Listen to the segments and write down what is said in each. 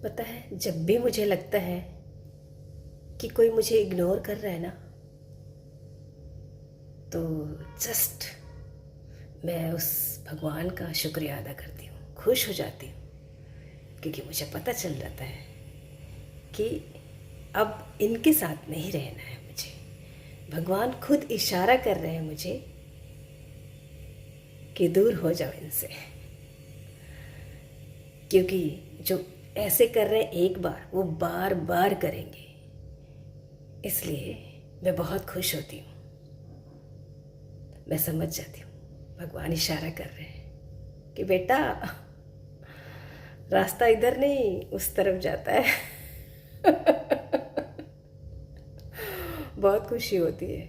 पता है, जब भी मुझे लगता है कि कोई मुझे इग्नोर कर रहा है ना, तो जस्ट मैं उस भगवान का शुक्रिया अदा करती हूँ, खुश हो जाती हूँ, क्योंकि मुझे पता चल जाता है कि अब इनके साथ नहीं रहना है मुझे। भगवान खुद इशारा कर रहे हैं मुझे कि दूर हो जाओ इनसे, क्योंकि जो ऐसे कर रहे हैं एक बार, वो बार बार करेंगे। इसलिए मैं बहुत खुश होती हूँ। मैं समझ जाती हूँ भगवान इशारा कर रहे हैं कि बेटा, रास्ता इधर नहीं उस तरफ जाता है। बहुत खुशी होती है।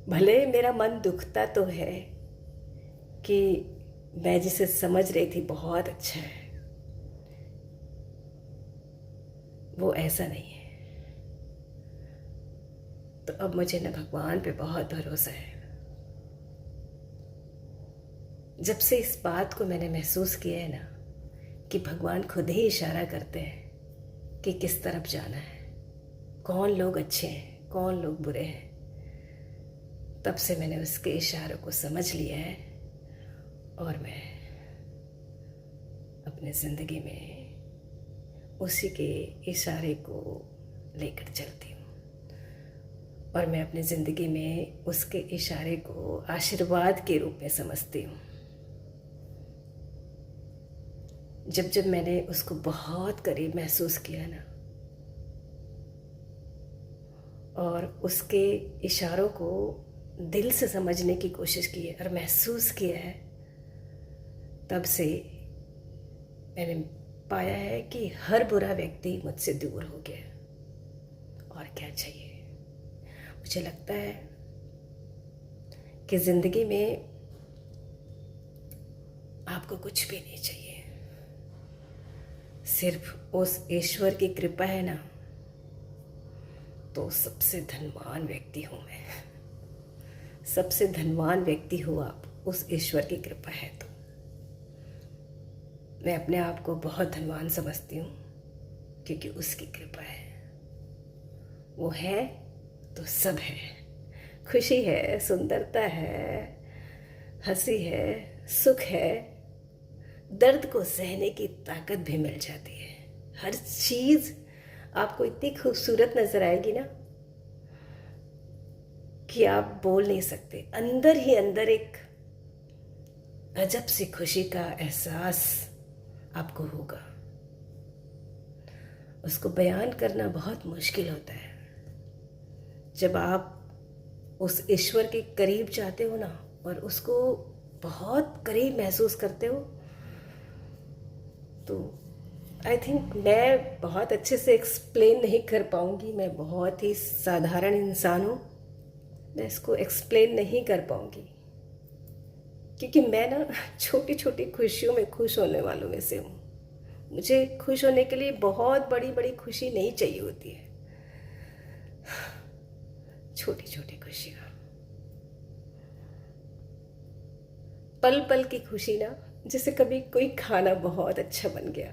भले मेरा मन दुखता तो है कि मैं जिसे समझ रही थी बहुत अच्छा है, वो ऐसा नहीं है। तो अब मुझे ना भगवान पे बहुत भरोसा है। जब से इस बात को मैंने महसूस किया है ना कि भगवान खुद ही इशारा करते हैं कि किस तरफ जाना है, कौन लोग अच्छे हैं, कौन लोग बुरे हैं, तब से मैंने उसके इशारों को समझ लिया है और मैं अपने ज़िंदगी में उसी के इशारे को लेकर चलती हूँ। और मैं अपनी ज़िंदगी में उसके इशारे को आशीर्वाद के रूप में समझती हूँ। जब जब मैंने उसको बहुत करीब महसूस किया ना, और उसके इशारों को दिल से समझने की कोशिश की है और महसूस किया है, तब से मैंने पाया है कि हर बुरा व्यक्ति मुझसे दूर हो गया। और क्या चाहिए। मुझे लगता है कि ज़िंदगी में आपको कुछ भी नहीं चाहिए, सिर्फ उस ईश्वर की कृपा है ना, तो सबसे धनवान व्यक्ति हूँ मैं। सबसे धनवान व्यक्ति हो आप, उस ईश्वर की कृपा है तो। मैं अपने आप को बहुत धनवान समझती हूँ, क्योंकि उसकी कृपा है। वो है तो सब है। खुशी है, सुंदरता है, हंसी है, सुख है, दर्द को सहने की ताकत भी मिल जाती है। हर चीज़ आपको इतनी खूबसूरत नज़र आएगी ना कि आप बोल नहीं सकते। अंदर ही अंदर एक अजब सी खुशी का एहसास आपको होगा। उसको बयान करना बहुत मुश्किल होता है। जब आप उस ईश्वर के करीब जाते हो ना, और उसको बहुत करीब महसूस करते हो, तो आई थिंक मैं बहुत अच्छे से एक्सप्लेन नहीं कर पाऊँगी। मैं बहुत ही साधारण इंसान हूँ, मैं इसको एक्सप्लेन नहीं कर पाऊँगी, क्योंकि मैं ना छोटी छोटी खुशियों में खुश होने वालों में से हूँ। मुझे खुश होने के लिए बहुत बड़ी बड़ी खुशी नहीं चाहिए होती है, छोटी छोटी खुशियाँ, पल पल की खुशी ना। जैसे कभी कोई खाना बहुत अच्छा बन गया,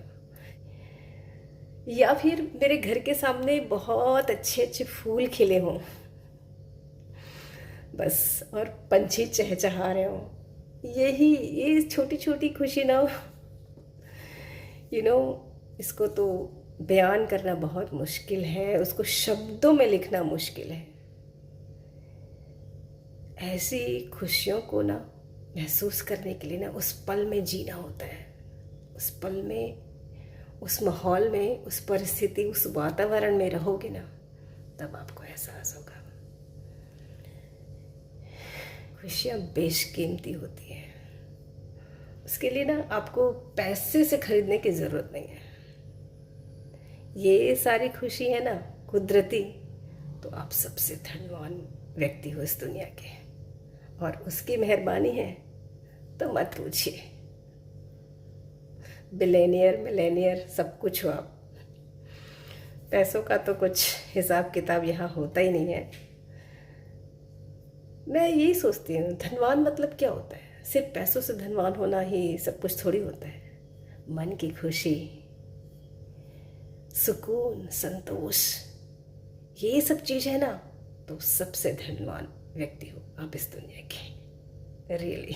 या फिर मेरे घर के सामने बहुत अच्छे अच्छे फूल खिले हों बस, और पंछी चहचहा रहे हों। ये छोटी छोटी खुशी ना, इसको तो बयान करना बहुत मुश्किल है, उसको शब्दों में लिखना मुश्किल है। ऐसी खुशियों को ना महसूस करने के लिए ना उस पल में जीना होता है। उस पल में, उस माहौल में, उस परिस्थिति, उस वातावरण में रहोगे ना, तब आपको एहसास होगा। खुशियाँ बेशकीमती होती हैं। उसके लिए ना आपको पैसे से खरीदने की ज़रूरत नहीं है। ये सारी खुशी है ना कुदरती, तो आप सबसे धनवान व्यक्ति हो इस दुनिया के, और उसकी मेहरबानी है तो मत पूछिए। बिलेनियर मिलेनियर सब कुछ हो आप। पैसों का तो कुछ हिसाब किताब यहाँ होता ही नहीं है। मैं यही सोचती हूँ, धनवान मतलब क्या होता है? सिर्फ पैसों से धनवान होना ही सब कुछ थोड़ी होता है। मन की खुशी, सुकून, संतोष, ये सब चीज़ है ना, तो सबसे धनवान व्यक्ति हो आप इस दुनिया के, रियली।